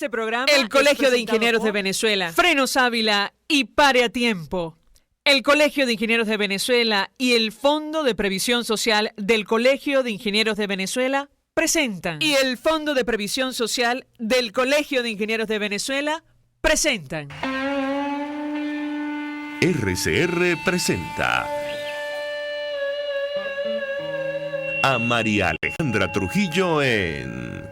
Este programa el Colegio de Ingenieros de Venezuela, Frenos Ávila y Pare a Tiempo. El Colegio de Ingenieros de Venezuela y el Fondo de Previsión Social del Colegio de Ingenieros de Venezuela presentan. Y el Fondo de Previsión Social del Colegio de Ingenieros de Venezuela presentan. RCR presenta a María Alejandra Trujillo en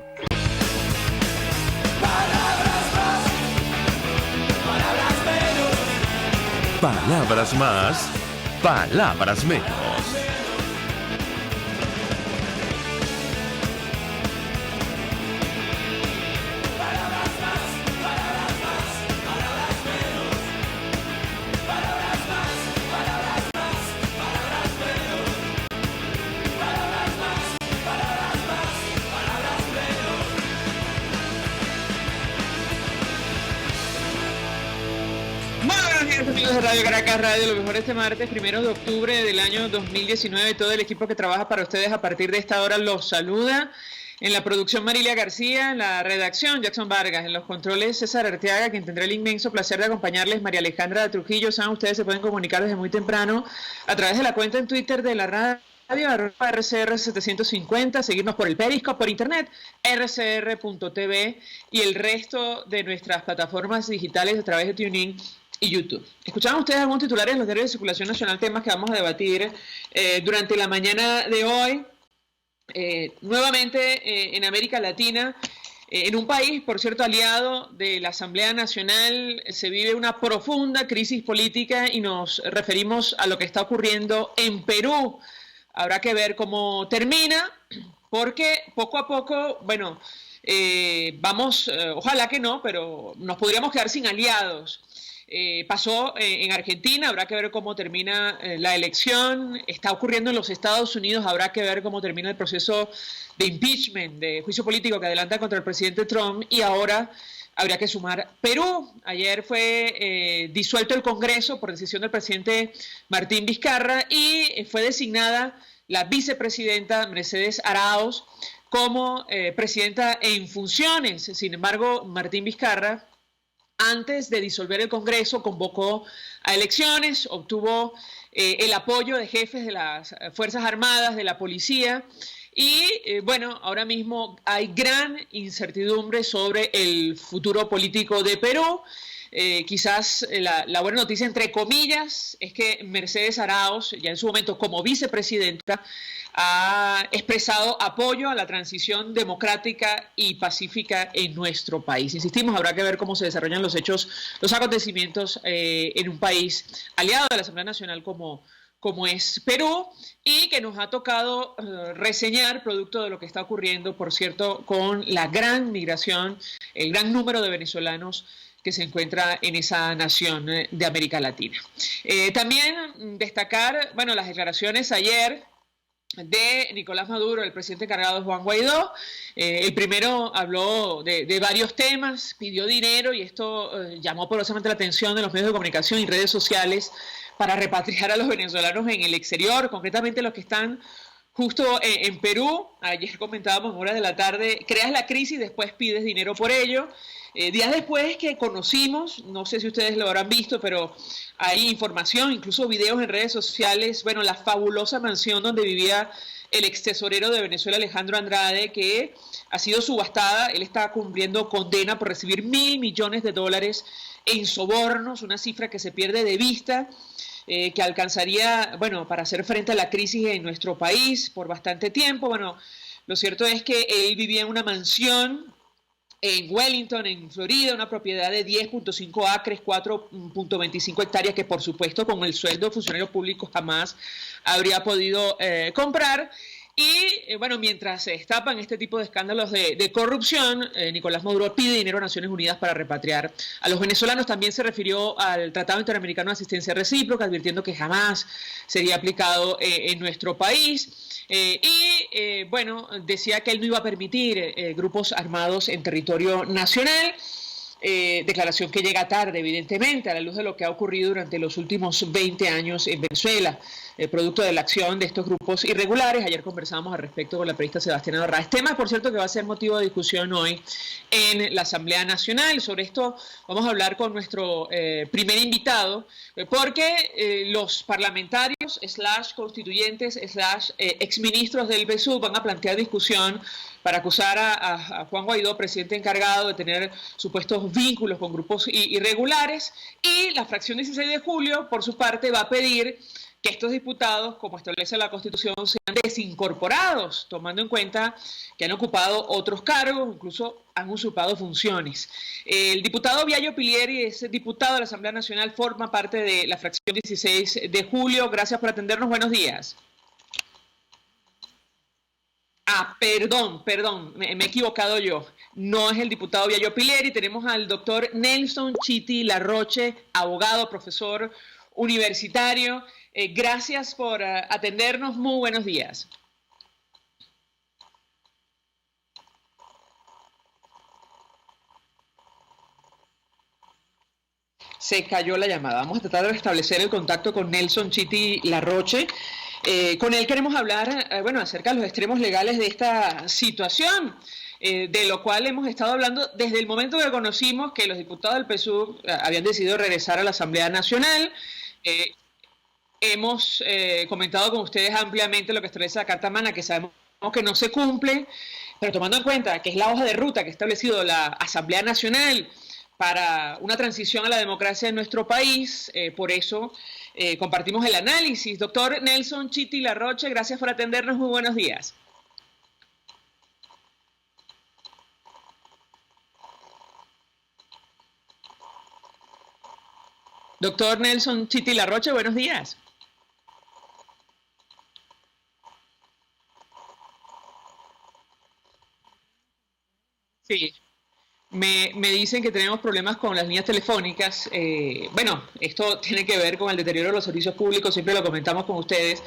Palabras más, palabras menos. Amigos de Radio Caracas Radio, lo mejor este martes 1 de octubre del año 2019. Todo el equipo que trabaja para ustedes a partir de esta hora los saluda. En la producción Marilia García, en la redacción Jackson Vargas, en los controles César Arteaga, quien tendrá el inmenso placer de acompañarles, María Alejandra Trujillo. Saben, ustedes se pueden comunicar desde muy temprano a través de la cuenta en Twitter de la radio, @RCR750, seguirnos por el Periscope, por internet, rcr.tv y el resto de nuestras plataformas digitales a través de TuneIn y YouTube. Escuchaban ustedes algunos titulares en los diarios de circulación nacional, temas que vamos a debatir durante la mañana de hoy. Nuevamente en América Latina, en un país, por cierto, aliado de la Asamblea Nacional, se vive una profunda crisis política y nos referimos a lo que está ocurriendo en Perú. Habrá que ver cómo termina, porque poco a poco, bueno, vamos, ojalá que no, pero nos podríamos quedar sin aliados. Pasó en Argentina, habrá que ver cómo termina la elección. Está ocurriendo en los Estados Unidos, habrá que ver cómo termina el proceso de impeachment, de juicio político que adelanta contra el presidente Trump. Y ahora habría que sumar Perú. Ayer fue disuelto el Congreso por decisión del presidente Martín Vizcarra y fue designada la vicepresidenta Mercedes Arauz como presidenta en funciones. Sin embargo, Martín Vizcarra, antes de disolver el Congreso, convocó a elecciones, obtuvo el apoyo de jefes de las Fuerzas Armadas, de la policía, y bueno, ahora mismo hay gran incertidumbre sobre el futuro político de Perú. Quizás la buena noticia, entre comillas, es que Mercedes Arauz, ya en su momento como vicepresidenta, ha expresado apoyo a la transición democrática y pacífica en nuestro país. Insistimos, habrá que ver cómo se desarrollan los hechos, los acontecimientos en un país aliado de la Asamblea Nacional como es Perú, y que nos ha tocado reseñar producto de lo que está ocurriendo, por cierto, con la gran migración, el gran número de venezolanos que se encuentra en esa nación de América Latina. También destacar, bueno, las declaraciones ayer de Nicolás Maduro, el presidente encargado de Juan Guaidó. El primero habló de varios temas, pidió dinero, y esto llamó poderosamente la atención de los medios de comunicación y redes sociales para repatriar a los venezolanos en el exterior, concretamente los que están justo en Perú. Ayer comentábamos en horas de la tarde, creas la crisis, después pides dinero por ello. Días después que conocimos, no sé si ustedes lo habrán visto, pero hay información, incluso videos en redes sociales, bueno, la fabulosa mansión donde vivía el ex tesorero de Venezuela, Alejandro Andrade, que ha sido subastada. Él está cumpliendo condena por recibir $1.000 millones en sobornos, una cifra que se pierde de vista, que alcanzaría, bueno, para hacer frente a la crisis en nuestro país por bastante tiempo. Bueno, lo cierto es que él vivía en una mansión en Wellington, en Florida, una propiedad de 10.5 acres, 4.25 hectáreas, que por supuesto con el sueldo de funcionario público jamás habría podido comprar. Y bueno, mientras se destapan este tipo de escándalos de corrupción, Nicolás Maduro pide dinero a Naciones Unidas para repatriar a los venezolanos. También se refirió al Tratado Interamericano de Asistencia Recíproca, advirtiendo que jamás sería aplicado en nuestro país. Bueno, decía que él no iba a permitir grupos armados en territorio nacional. declaración que llega tarde, evidentemente, a la luz de lo que ha ocurrido durante los últimos 20 años en Venezuela, producto de la acción de estos grupos irregulares. Ayer conversábamos al respecto con la periodista Sebastiana Arraez, tema, por cierto, que va a ser motivo de discusión hoy en la Asamblea Nacional. Sobre esto vamos a hablar con nuestro primer invitado, porque los parlamentarios, constituyentes, exministros del PSUV van a plantear discusión para acusar a Juan Guaidó, presidente encargado de tener supuestos vínculos con grupos irregulares, y la fracción 16 de julio, por su parte, va a pedir que estos diputados, como establece la Constitución, sean desincorporados, tomando en cuenta que han ocupado otros cargos, incluso han usurpado funciones. El diputado Viallo Pilieri es diputado de la Asamblea Nacional, forma parte de la fracción 16 de julio. Gracias por atendernos, buenos días. Perdón, me he equivocado yo. No es el diputado Viallo Pilieri, tenemos al doctor Nelson Chiti Larroche, abogado, profesor universitario. Gracias por atendernos, muy buenos días. Se cayó la llamada. Vamos a tratar de restablecer el contacto con Nelson Chiti Larroche. Con él queremos hablar, acerca de los extremos legales de esta situación, de lo cual hemos estado hablando desde el momento que conocimos que los diputados del PSUV habían decidido regresar a la Asamblea Nacional. Hemos comentado con ustedes ampliamente lo que establece la Carta Magna, que sabemos que no se cumple, pero tomando en cuenta que es la hoja de ruta que ha establecido la Asamblea Nacional para una transición a la democracia en nuestro país, por eso compartimos el análisis. Doctor Nelson Chiti Larroche, gracias por atendernos, muy buenos días. Doctor Nelson Chiti Larroche, buenos días. Sí. Me dicen que tenemos problemas con las líneas telefónicas. Esto tiene que ver con el deterioro de los servicios públicos, siempre lo comentamos con ustedes.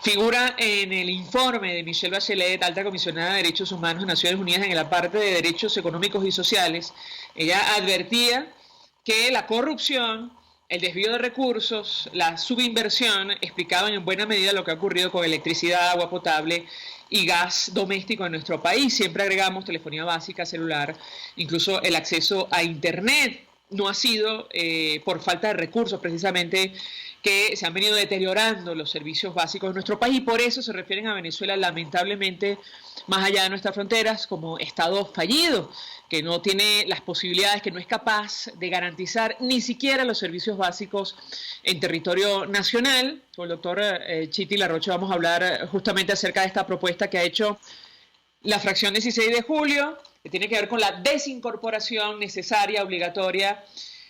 Figura en el informe de Michelle Bachelet, alta comisionada de Derechos Humanos de Naciones Unidas, en la parte de derechos económicos y sociales. Ella advertía que la corrupción, el desvío de recursos, la subinversión explicaban en buena medida lo que ha ocurrido con electricidad, agua potable y gas doméstico en nuestro país. Siempre agregamos telefonía básica, celular, incluso el acceso a Internet. No ha sido por falta de recursos precisamente que se han venido deteriorando los servicios básicos de nuestro país, y por eso se refieren a Venezuela, lamentablemente, más allá de nuestras fronteras, como Estado fallido, que no tiene las posibilidades, que no es capaz de garantizar ni siquiera los servicios básicos en territorio nacional. Con el doctor Chiti Larroche vamos a hablar justamente acerca de esta propuesta que ha hecho la fracción 16 de julio, que tiene que ver con la desincorporación necesaria, obligatoria,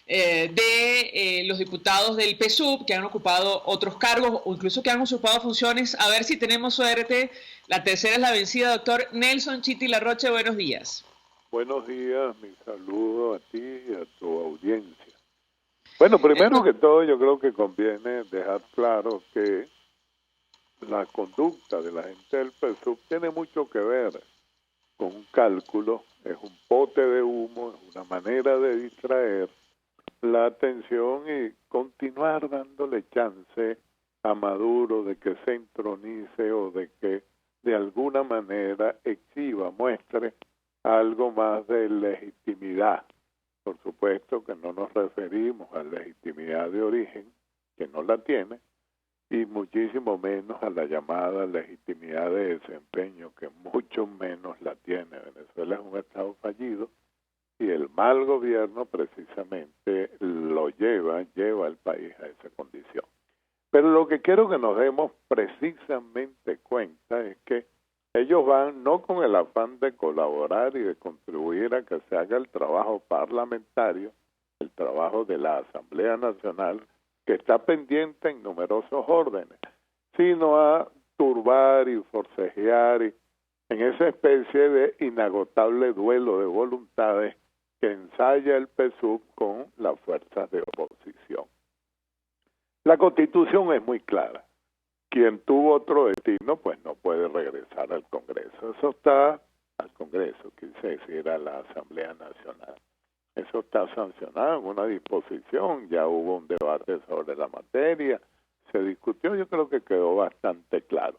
de los diputados del PSUV que han ocupado otros cargos o incluso que han usurpado funciones. A ver si tenemos suerte. La tercera es la vencida. Doctor Nelson Chiti Larroche, buenos días. Buenos días, mi saludo a ti y a tu audiencia. Bueno, primero que todo, yo creo que conviene dejar claro que la conducta de la gente del PSUV tiene mucho que ver con un cálculo, es un pote de humo, es una manera de distraer la atención y continuar dándole chance a Maduro de que se entronice o de que de alguna manera exhiba, muestre algo más de legitimidad. Por supuesto que no nos referimos a legitimidad de origen, que no la tiene, y muchísimo menos a la llamada legitimidad de desempeño, que mucho menos la tiene. Venezuela es un Estado fallido y el mal gobierno precisamente lo lleva al país a esa condición. Pero lo que quiero que nos demos precisamente cuenta es que ellos van no con el afán de colaborar y de contribuir a que se haga el trabajo parlamentario, el trabajo de la Asamblea Nacional, que está pendiente en numerosos órdenes, sino a turbar y forcejear y en esa especie de inagotable duelo de voluntades que ensaya el PSUV con las fuerzas de oposición. La Constitución es muy clara. Quien tuvo otro destino, pues no puede regresar al Congreso. Eso está al Congreso, quise decir a la Asamblea Nacional. Eso está sancionado en una disposición, ya hubo un debate sobre la materia, se discutió, yo creo que quedó bastante claro.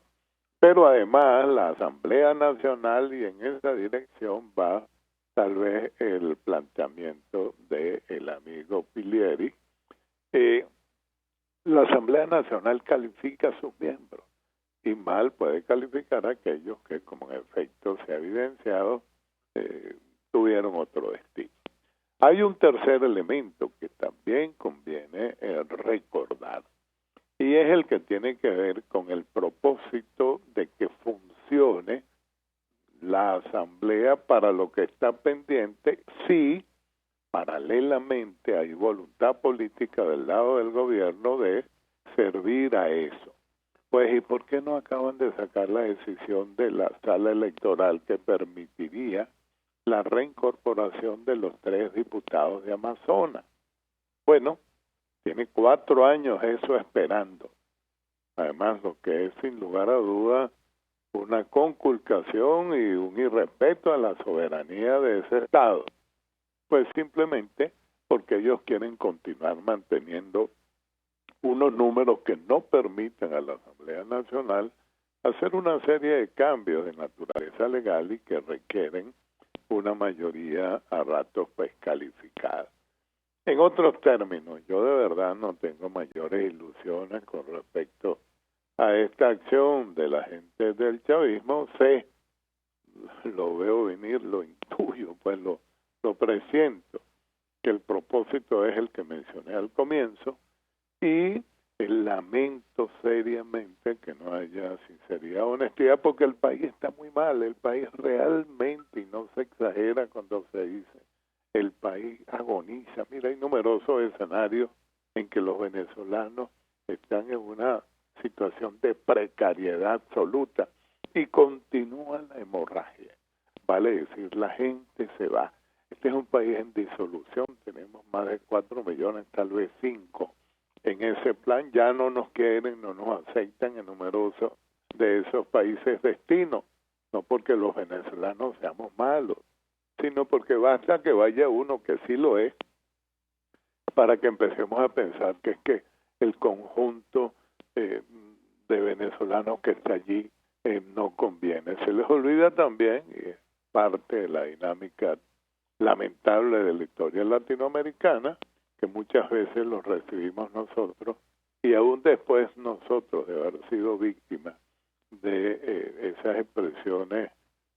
Pero además la Asamblea Nacional, y en esa dirección va tal vez el planteamiento del amigo Pilieri, la Asamblea Nacional califica a sus miembros y mal puede calificar a aquellos que, como en efecto se ha evidenciado, tuvieron otro destino. Hay un tercer elemento que también conviene recordar, y es el que tiene que ver con el propósito de que funcione la Asamblea para lo que está pendiente, si paralelamente hay voluntad política del lado del gobierno de servir a eso. Pues, ¿y por qué no acaban de sacar la decisión de la sala electoral que permitiría la reincorporación de los 3 diputados de Amazonas? Bueno, tiene 4 años eso esperando. Además, lo que es sin lugar a duda una conculcación y un irrespeto a la soberanía de ese Estado. Pues simplemente porque ellos quieren continuar manteniendo unos números que no permiten a la Asamblea Nacional hacer una serie de cambios de naturaleza legal y que requieren una mayoría a ratos pues calificada. En otros términos, yo de verdad no tengo mayores ilusiones con respecto a esta acción de la gente del chavismo. Sé, lo veo venir, lo intuyo, pues lo presiento, que el propósito es el que mencioné al comienzo, y lamento seriamente que no haya sinceridad, honestidad, porque el país está muy mal, el país realmente, y no se exagera cuando se dice, el país agoniza. Mira, hay numerosos escenarios en que los venezolanos están en una situación de precariedad absoluta y continúa la hemorragia. Vale decir, la gente se va. Este es un país en disolución, tenemos más de 4 millones, tal vez 5. En ese plan ya no nos quieren, no nos aceptan en numerosos de esos países destinos, no porque los venezolanos seamos malos, sino porque basta que vaya uno que sí lo es, para que empecemos a pensar que es que el conjunto de venezolanos que está allí no conviene. Se les olvida también, y es parte de la dinámica lamentable de la historia latinoamericana, que muchas veces los recibimos nosotros, y aún después nosotros de haber sido víctimas de esas expresiones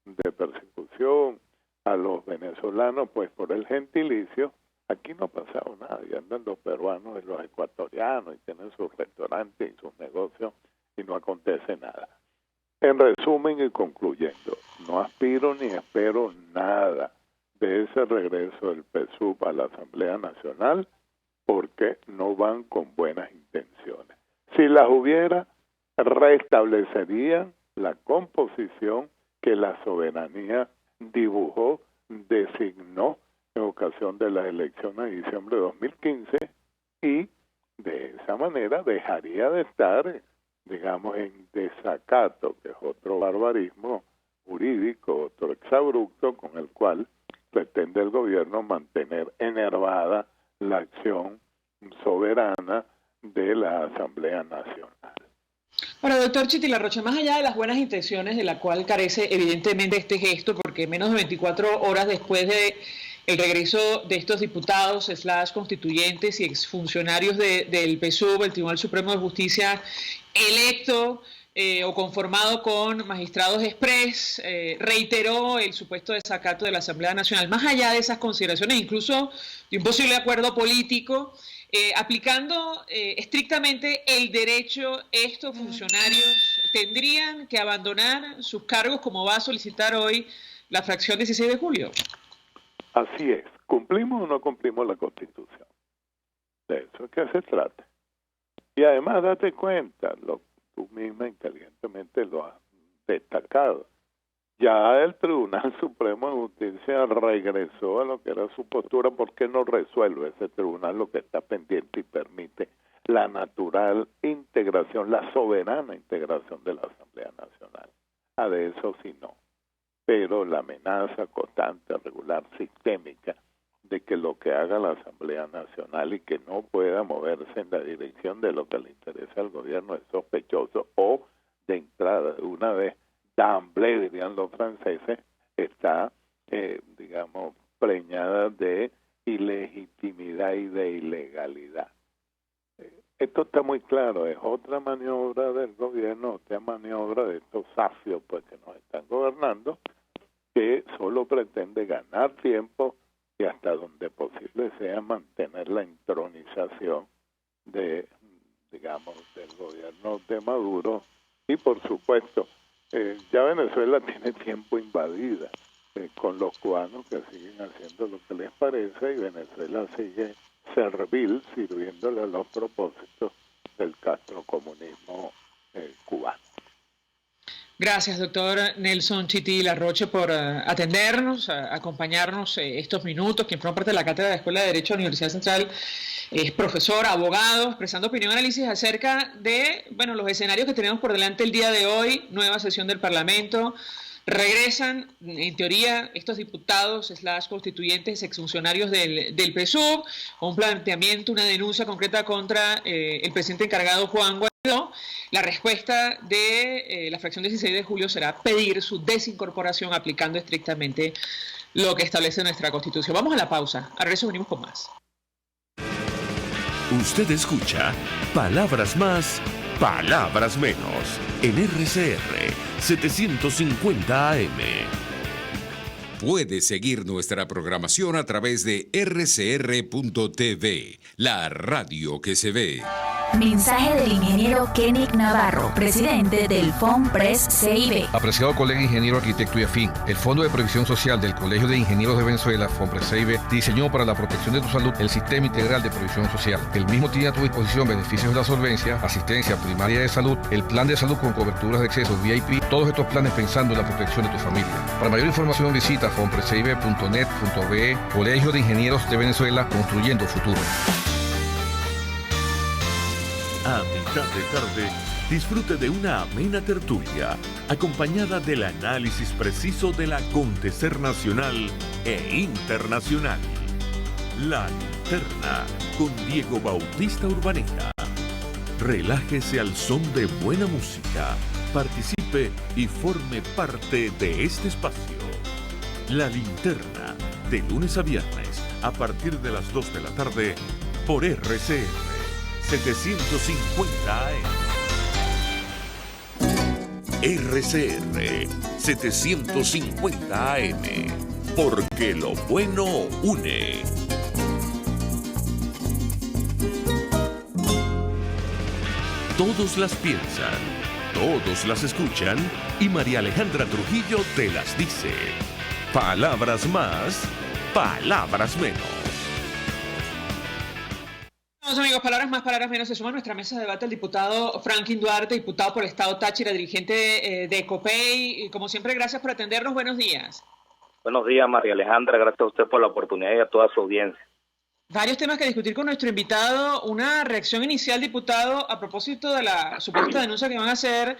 de persecución a los venezolanos, pues por el gentilicio, aquí no ha pasado nada, y andan los peruanos y los ecuatorianos, y tienen sus restaurantes y sus negocios, y no acontece nada. En resumen y concluyendo, no aspiro ni espero nada de ese regreso del PSUV a la Asamblea Nacional, porque no van con buenas intenciones. Si las hubiera, restablecerían la composición que la soberanía dibujó, designó en ocasión de las elecciones de diciembre de 2015, y de esa manera dejaría de estar, digamos, en desacato, que es otro barbarismo jurídico, otro exabrupto con el cual pretende el gobierno mantener enervada la acción soberana de la Asamblea Nacional. Bueno, doctor Chitilarrocha, más allá de las buenas intenciones de la cual carece evidentemente este gesto, porque menos de 24 horas después de el regreso de estos diputados, constituyentes y exfuncionarios del PSUV, el Tribunal Supremo de Justicia, electo o conformado con magistrados express, reiteró el supuesto desacato de la Asamblea Nacional. Más allá de esas consideraciones, incluso de un posible acuerdo político, aplicando estrictamente el derecho, estos funcionarios tendrían que abandonar sus cargos, como va a solicitar hoy la fracción 16 de julio. Así es. ¿Cumplimos o no cumplimos la Constitución? De eso es que se trata. Y además, date cuenta, tú misma inteligentemente lo has destacado. Ya el Tribunal Supremo de Justicia regresó a lo que era su postura. ¿Por qué no resuelve ese tribunal lo que está pendiente y permite la natural integración, la soberana integración de la Asamblea Nacional? De eso sí no. Pero la amenaza constante, regular, sistémica de que lo que haga la Asamblea Nacional y que no pueda moverse en la dirección de lo que le interesa al gobierno es sospechoso, o de entrada, de una vez, d'emblée, dirían los franceses, está, digamos, preñada de ilegitimidad y de ilegalidad. Esto está muy claro, es otra maniobra del gobierno, otra maniobra de estos sacios pues que nos están gobernando, que solo pretende ganar tiempo y hasta donde posible sea mantener la entronización de, digamos, del gobierno de Maduro. Y por supuesto, ya Venezuela tiene tiempo invadida con los cubanos que siguen haciendo lo que les parece, y Venezuela sigue servil, sirviéndole a los propósitos del castrocomunismo cubano. Gracias, doctor Nelson Chitty Larroche, por atendernos, acompañarnos estos minutos, quien forma parte de la Cátedra de Escuela de Derecho de la Universidad Central. Es profesor, abogado, expresando opinión y análisis acerca de, bueno, los escenarios que tenemos por delante el día de hoy, nueva sesión del Parlamento. Regresan, en teoría, estos diputados / constituyentes exfuncionarios del PSUV, un planteamiento, una denuncia concreta contra el presidente encargado Juan Guaidó. La respuesta de la fracción 16 de julio será pedir su desincorporación aplicando estrictamente lo que establece nuestra Constitución. Vamos a la pausa, al regreso venimos con más. Usted escucha Palabras Más, Palabras Menos en RCR 750 AM. Puede seguir nuestra programación a través de rcr.tv, la radio que se ve. Mensaje del ingeniero Kenick Navarro, presidente del FONPRES CIB. Apreciado colega ingeniero, arquitecto y afín, el Fondo de Previsión Social del Colegio de Ingenieros de Venezuela, FONPRES CIB, diseñó para la protección de tu salud el Sistema Integral de Previsión Social. El mismo tiene a tu disposición beneficios de la solvencia, asistencia primaria de salud, el plan de salud con coberturas de acceso VIP, todos estos planes pensando en la protección de tu familia. Para mayor información visita fonprescib.net.be. Colegio de Ingenieros de Venezuela, construyendo futuro. A mitad de tarde, disfrute de una amena tertulia, acompañada del análisis preciso del acontecer nacional e internacional. La Linterna, con Diego Bautista Urbaneta. Relájese al son de buena música, participe y forme parte de este espacio. La Linterna, de lunes a viernes, a partir de las 2 de la tarde, por RCR 750 AM. RCR 750 AM, porque lo bueno une. Todos las piensan, todos las escuchan y María Alejandra Trujillo te las dice. Palabras más, palabras menos. Amigos, palabras más, palabras menos. Se suma a nuestra mesa de debate el diputado Franklin Duarte, diputado por el Estado Táchira, dirigente de ECOPEI. Y como siempre, gracias por atendernos. Buenos días. Buenos días, María Alejandra. Gracias a usted por la oportunidad y a toda su audiencia. Varios temas que discutir con nuestro invitado. Una reacción inicial, diputado, a propósito de la supuesta denuncia que van a hacer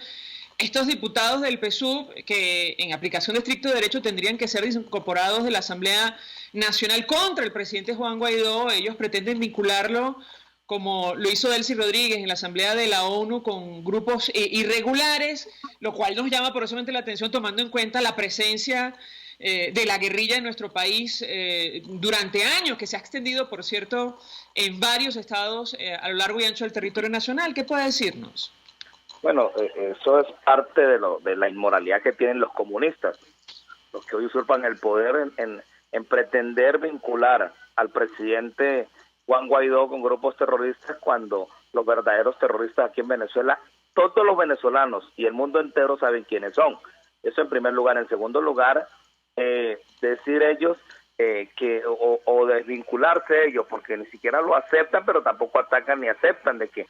estos diputados del PSUV, que en aplicación de estricto derecho tendrían que ser desincorporados de la Asamblea Nacional contra el presidente Juan Guaidó. Ellos pretenden vincularlo, como lo hizo Delcy Rodríguez en la Asamblea de la ONU, con grupos irregulares, lo cual nos llama porosamente la atención, tomando en cuenta la presencia de la guerrilla en nuestro país durante años, que se ha extendido, por cierto, en varios estados a lo largo y ancho del territorio nacional. ¿Qué puede decirnos? Bueno, eso es parte de la inmoralidad que tienen los comunistas, los que hoy usurpan el poder en pretender vincular al presidente Juan Guaidó con grupos terroristas, cuando los verdaderos terroristas aquí en Venezuela, todos los venezolanos y el mundo entero saben quiénes son. Eso en primer lugar. En segundo lugar, decir ellos o desvincularse ellos, porque ni siquiera lo aceptan, pero tampoco atacan ni aceptan de que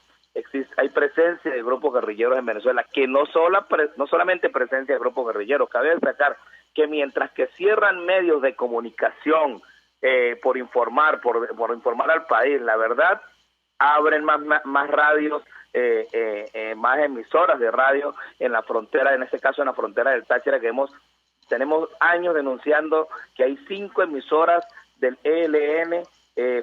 hay presencia de grupos guerrilleros en Venezuela, que no solamente presencia de grupos guerrilleros. Cabe destacar que mientras que cierran medios de comunicación por informar al país, la verdad, abren más radios, más emisoras de radio en la frontera, en este caso en la frontera del Táchira, que tenemos años denunciando que hay 5 emisoras del ELN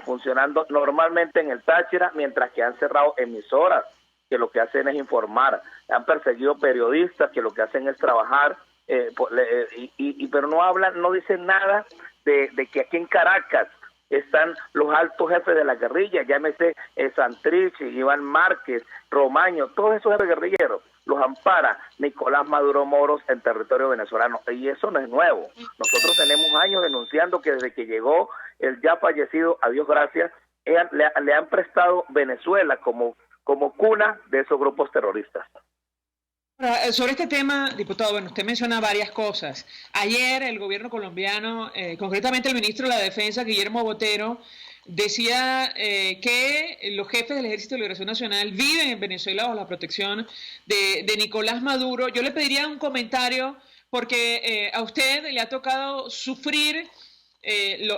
funcionando normalmente en el Táchira, mientras que han cerrado emisoras que lo que hacen es informar, han perseguido periodistas que lo que hacen es trabajar, pero no hablan, no dicen nada de que aquí en Caracas están los altos jefes de la guerrilla, llámese Santrich, Iván Márquez, Romaño, todos esos jefes guerrilleros los ampara Nicolás Maduro Moros en territorio venezolano, y eso no es nuevo. Nosotros tenemos años denunciando que desde que llegó el ya fallecido, a Dios gracias, le han prestado Venezuela como cuna de esos grupos terroristas. Sobre este tema, diputado, bueno, usted menciona varias cosas. Ayer el gobierno colombiano, concretamente el ministro de la Defensa, Guillermo Botero, decía que los jefes del Ejército de Liberación Nacional viven en Venezuela bajo la protección de Nicolás Maduro. Yo le pediría un comentario porque a usted le ha tocado sufrir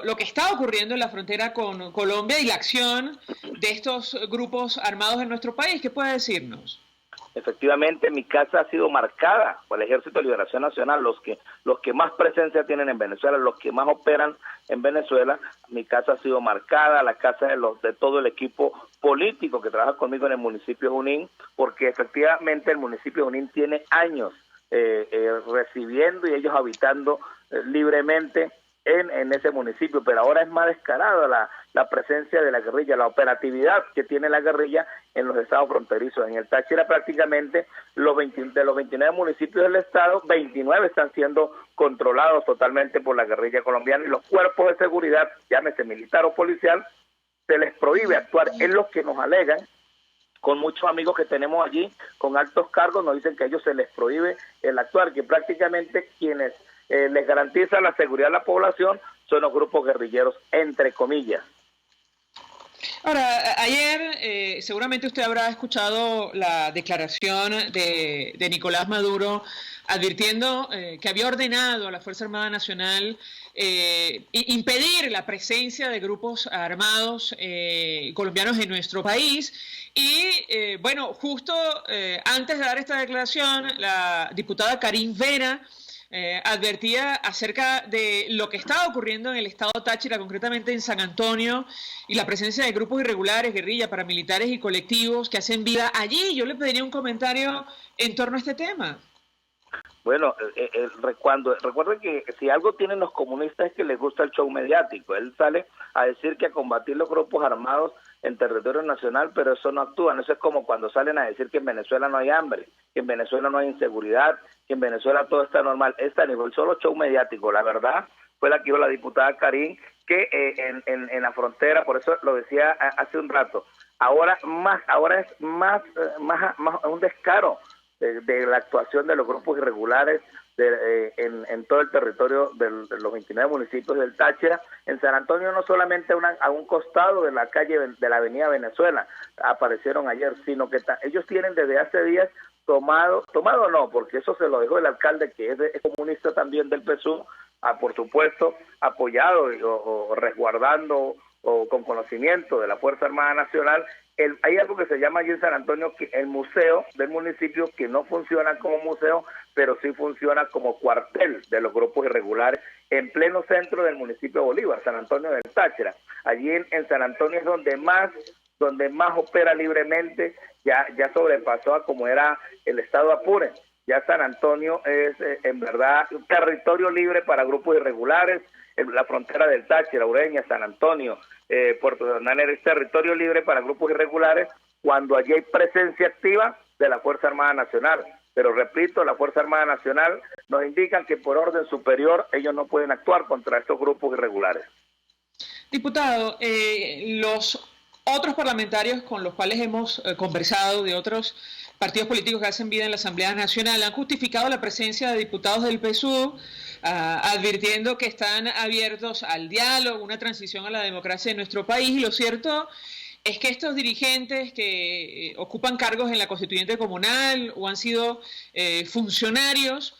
lo que está ocurriendo en la frontera con Colombia y la acción de estos grupos armados en nuestro país. ¿Qué puede decirnos? Efectivamente, mi casa ha sido marcada por el Ejército de Liberación Nacional, los que más presencia tienen en Venezuela, los que más operan en Venezuela. Mi casa ha sido marcada, la casa de todo el equipo político que trabaja conmigo en el municipio de Junín, porque efectivamente el municipio de Junín tiene años recibiendo y ellos habitando libremente en ese municipio, pero ahora es más descarada la presencia de la guerrilla, la operatividad que tiene la guerrilla en los estados fronterizos. En el Táchira prácticamente de los 29 municipios del estado, 29 están siendo controlados totalmente por la guerrilla colombiana, y los cuerpos de seguridad, llámese militar o policial, se les prohíbe actuar. Es lo que nos alegan con muchos amigos que tenemos allí, con altos cargos, nos dicen que a ellos se les prohíbe el actuar, que prácticamente quienes les garantiza la seguridad a la población son los grupos guerrilleros, entre comillas. Ahora, ayer seguramente usted habrá escuchado la declaración de Nicolás Maduro advirtiendo que había ordenado a la Fuerza Armada Nacional impedir la presencia de grupos armados colombianos en nuestro país. Y bueno, justo antes de dar esta declaración, la diputada Karin Vera advertía acerca de lo que estaba ocurriendo en el estado Táchira, concretamente en San Antonio, y la presencia de grupos irregulares, guerrillas, paramilitares y colectivos que hacen vida allí. Yo le pediría un comentario en torno a este tema. Bueno, recuerden que si algo tienen los comunistas es que les gusta el show mediático. Él sale a decir que a combatir los grupos armados en territorio nacional, pero eso no actúan. Eso es como cuando salen a decir que en Venezuela no hay hambre, que en Venezuela no hay inseguridad, que en Venezuela todo está normal. Es a nivel solo show mediático. La verdad fue la que dijo la diputada Karin, que en la frontera, por eso lo decía hace un rato, ahora es más un descaro de la actuación de los grupos irregulares en todo el territorio de los 29 municipios del Táchira. En San Antonio no solamente a un costado de la calle de la avenida Venezuela aparecieron ayer, sino que ellos tienen desde hace días tomado no, porque eso se lo dejó el alcalde, que es comunista también del PSUV, por supuesto apoyado o resguardando o con conocimiento de la Fuerza Armada Nacional. Hay algo que se llama allí en San Antonio, que el museo del municipio, que no funciona como museo, pero sí funciona como cuartel de los grupos irregulares en pleno centro del municipio de Bolívar, San Antonio del Táchira. Allí en San Antonio es donde más opera libremente, ya sobrepasó a como era el estado Apure. Ya San Antonio es en verdad un territorio libre para grupos irregulares. La frontera del Táchira, Ureña, San Antonio, Puerto Bananera es territorio libre para grupos irregulares cuando allí hay presencia activa de la Fuerza Armada Nacional. Pero repito, la Fuerza Armada Nacional nos indican que por orden superior ellos no pueden actuar contra estos grupos irregulares. Diputado, los otros parlamentarios con los cuales hemos conversado de otros partidos políticos que hacen vida en la Asamblea Nacional han justificado la presencia de diputados del PSUV, advirtiendo que están abiertos al diálogo, una transición a la democracia en nuestro país. Y lo cierto es que estos dirigentes que ocupan cargos en la Constituyente Comunal o han sido funcionarios,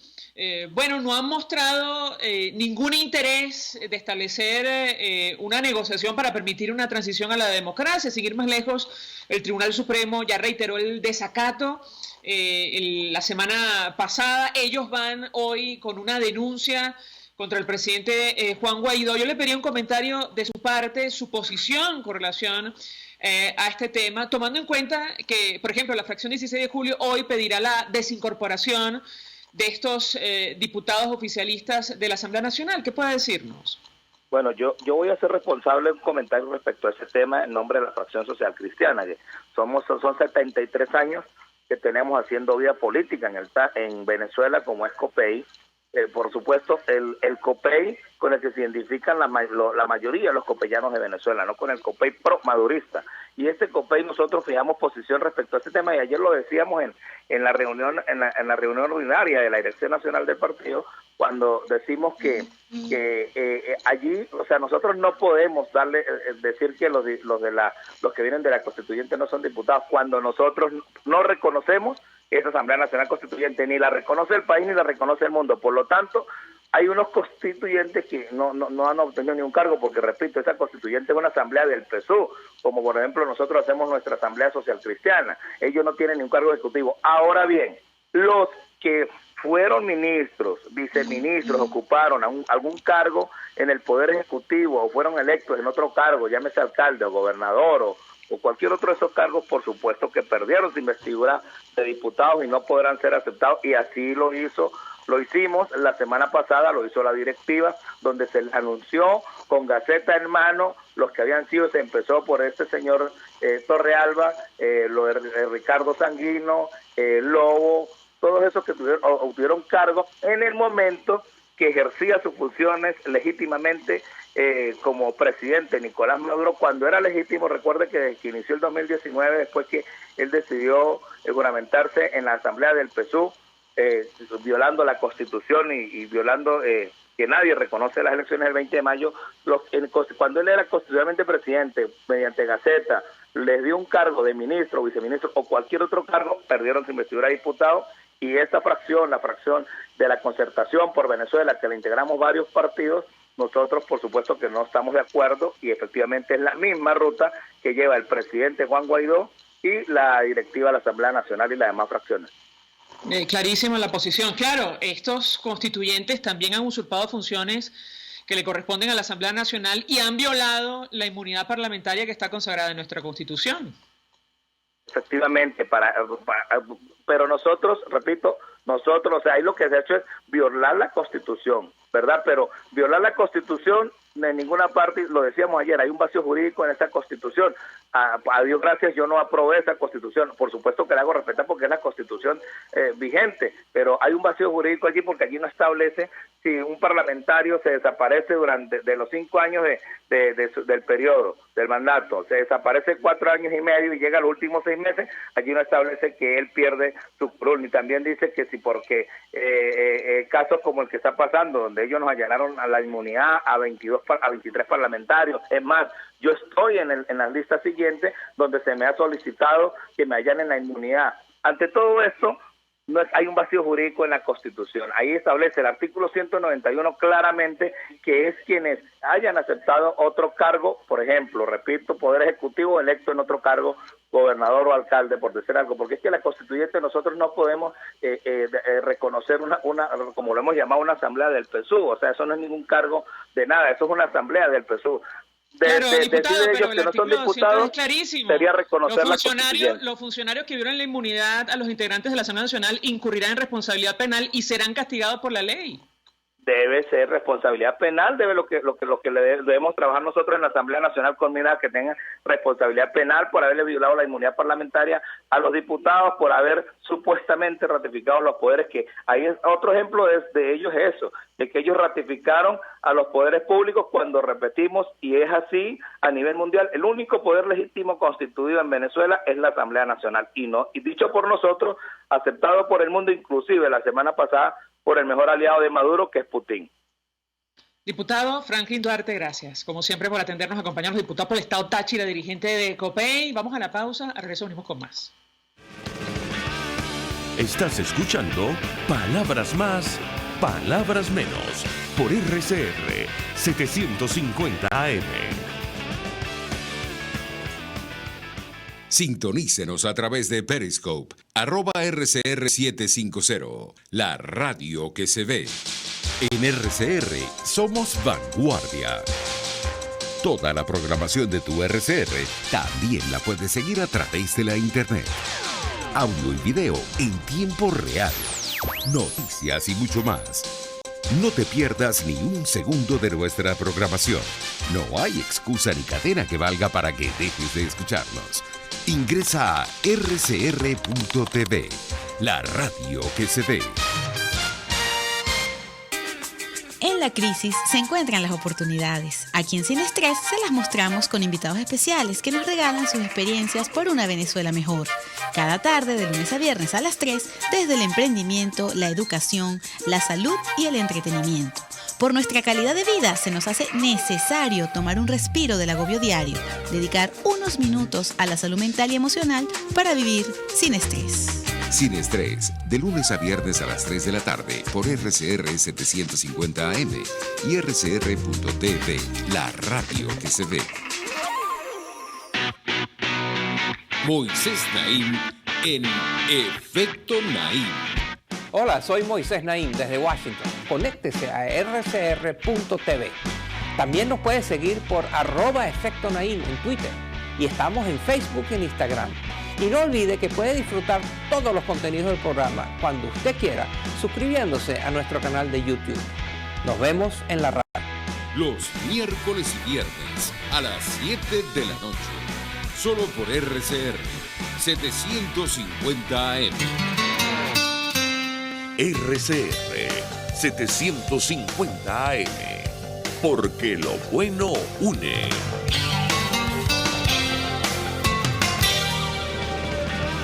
no han mostrado ningún interés de establecer una negociación para permitir una transición a la democracia. Seguir más lejos, el Tribunal Supremo ya reiteró el desacato la semana pasada. Ellos van hoy con una denuncia contra el presidente Juan Guaidó. Yo le pediría un comentario de su parte, su posición con relación a este tema, tomando en cuenta que, por ejemplo, la fracción 16 de julio hoy pedirá la desincorporación de estos diputados oficialistas de la Asamblea Nacional. ¿Qué puede decirnos? Bueno, yo voy a ser responsable de un comentario respecto a ese tema en nombre de la fracción social cristiana. Que son 73 años que tenemos haciendo vida política en Venezuela, como es COPEI. Por supuesto, el COPEI con el que se identifican la mayoría de los copellanos de Venezuela, no con el COPEI pro-madurista. Y este COPEI nosotros fijamos posición respecto a este tema, y ayer lo decíamos en la reunión ordinaria de la Dirección Nacional del Partido, cuando decimos que allí, o sea, nosotros no podemos decir que los que vienen de la Constituyente no son diputados, cuando nosotros no reconocemos esa Asamblea Nacional Constituyente, ni la reconoce el país ni la reconoce el mundo. Por lo tanto, hay unos constituyentes que no han obtenido ni un cargo, porque, repito, esa constituyente es una asamblea del PSUV, como por ejemplo nosotros hacemos nuestra Asamblea Social Cristiana. Ellos no tienen ni un cargo ejecutivo. Ahora bien, los que fueron ministros, viceministros, ocuparon algún cargo en el Poder Ejecutivo o fueron electos en otro cargo, llámese alcalde o gobernador o cualquier otro de esos cargos, por supuesto que perdieron su investidura de diputados y no podrán ser aceptados, y así lo hicimos la semana pasada, lo hizo la directiva, donde se anunció con gaceta en mano los que habían sido. Se empezó por este señor Torrealba, lo de Ricardo Sanguino, Lobo, todos esos que obtuvieron cargos en el momento que ejercía sus funciones legítimamente como presidente Nicolás Maduro, cuando era legítimo. Recuerde que desde que inició el 2019, después que él decidió juramentarse en la Asamblea del PSUV, violando la Constitución y violando que nadie reconoce las elecciones del 20 de mayo, cuando él era constitucionalmente presidente, mediante gaceta, les dio un cargo de ministro, viceministro o cualquier otro cargo, perdieron su investidura de diputado. Y esta fracción, la fracción de la Concertación por Venezuela, que la integramos varios partidos, nosotros por supuesto que no estamos de acuerdo, y efectivamente es la misma ruta que lleva el presidente Juan Guaidó y la directiva de la Asamblea Nacional y las demás fracciones. Clarísimo la posición. Claro, estos constituyentes también han usurpado funciones que le corresponden a la Asamblea Nacional y han violado la inmunidad parlamentaria que está consagrada en nuestra Constitución. Efectivamente, pero nosotros, repito, o sea, ahí lo que se ha hecho es violar la Constitución, ¿verdad? Pero violar la Constitución en ninguna parte, lo decíamos ayer, hay un vacío jurídico en esta Constitución. A Dios gracias, yo no aprobé esa Constitución. Por supuesto que la hago respetar porque es la Constitución vigente, pero hay un vacío jurídico allí porque allí no establece si un parlamentario se desaparece durante de los 5 años del periodo, del mandato, se desaparece 4 años y medio y llega a los últimos 6 meses, allí no establece que él pierde su curul, ni también dice que si porque casos como el que está pasando, donde ellos nos allanaron a la inmunidad a 23 parlamentarios, es más, yo estoy en la lista siguiente donde se me ha solicitado que me allanen la inmunidad. Ante todo esto, hay un vacío jurídico en la Constitución. Ahí establece el artículo 191 claramente que es quienes hayan aceptado otro cargo, por ejemplo, repito, Poder Ejecutivo electo en otro cargo, gobernador o alcalde, por decir algo, porque es que la Constituyente nosotros no podemos reconocer una, como lo hemos llamado, una asamblea del PSUV, o sea, eso no es ningún cargo de nada, eso es una asamblea del PSUV. Claro, diputado, de ellos pero que no son diputados, sería reconocer la Constitución. Los funcionarios que violan la inmunidad a los integrantes de la Asamblea Nacional incurrirán en responsabilidad penal y serán castigados por la ley. Debe ser responsabilidad penal, lo que debemos trabajar nosotros en la Asamblea Nacional con miras que tengan responsabilidad penal por haberle violado la inmunidad parlamentaria a los diputados, por haber supuestamente ratificado los poderes, que ahí es otro ejemplo de ellos, eso, de que ellos ratificaron a los poderes públicos cuando, repetimos, y es así a nivel mundial, el único poder legítimo constituido en Venezuela es la Asamblea Nacional, y dicho por nosotros, aceptado por el mundo, inclusive la semana pasada por el mejor aliado de Maduro, que es Putin. Diputado Franklin Duarte, gracias, como siempre, por atendernos, acompañarnos. Diputado por el Estado Táchira, dirigente de COPEI. Vamos a la pausa, a regreso venimos con más. Estás escuchando Palabras Más, Palabras Menos, por RCR 750 AM. Sintonícenos a través de Periscope, @RCR750, la radio que se ve. En RCR somos vanguardia. Toda la programación de tu RCR también la puedes seguir a través de la internet. Audio y video en tiempo real. Noticias y mucho más. No te pierdas ni un segundo de nuestra programación. No hay excusa ni cadena que valga para que dejes de escucharnos. Ingresa a rcr.tv, la radio que se ve. En la crisis se encuentran las oportunidades. Aquí en Sin Estrés se las mostramos con invitados especiales que nos regalan sus experiencias por una Venezuela mejor. Cada tarde, de lunes a viernes a las 3, desde el emprendimiento, la educación, la salud y el entretenimiento. Por nuestra calidad de vida se nos hace necesario tomar un respiro del agobio diario, dedicar unos minutos a la salud mental y emocional para vivir sin estrés. Sin Estrés, de lunes a viernes a las 3 de la tarde por RCR 750 AM y rcr.tv, la radio que se ve. Moisés Naim en Efecto Naim. Hola, soy Moisés Naim desde Washington. Conéctese a rcr.tv. También nos puede seguir por @Efecto Naim en Twitter y estamos en Facebook y en Instagram. Y no olvide que puede disfrutar todos los contenidos del programa cuando usted quiera, suscribiéndose a nuestro canal de YouTube. Nos vemos en la radio. Los miércoles y viernes a las 7 de la noche. Solo por RCR 750 AM. RCR 750 AM. Porque lo bueno une.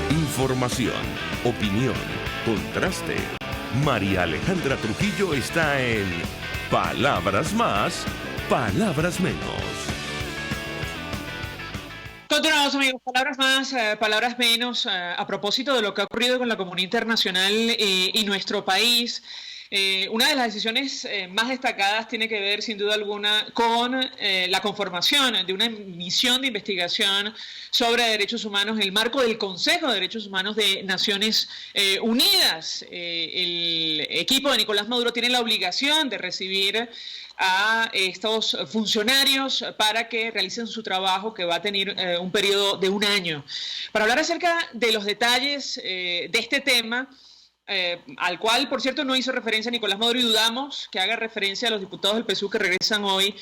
Información, opinión, contraste. María Alejandra Trujillo está en Palabras Más, Palabras Menos. Continuamos, amigos. Palabras más, palabras menos. A propósito de lo que ha ocurrido con la comunidad internacional y nuestro país. Una de las decisiones más destacadas tiene que ver, sin duda alguna, con la conformación de una misión de investigación sobre derechos humanos en el marco del Consejo de Derechos Humanos de Naciones Unidas. El equipo de Nicolás Maduro tiene la obligación de recibir a estos funcionarios para que realicen su trabajo, que va a tener un periodo de 1 año. Para hablar acerca de los detalles de este tema, al cual, por cierto, no hizo referencia Nicolás Maduro, y dudamos que haga referencia a los diputados del PSUV que regresan hoy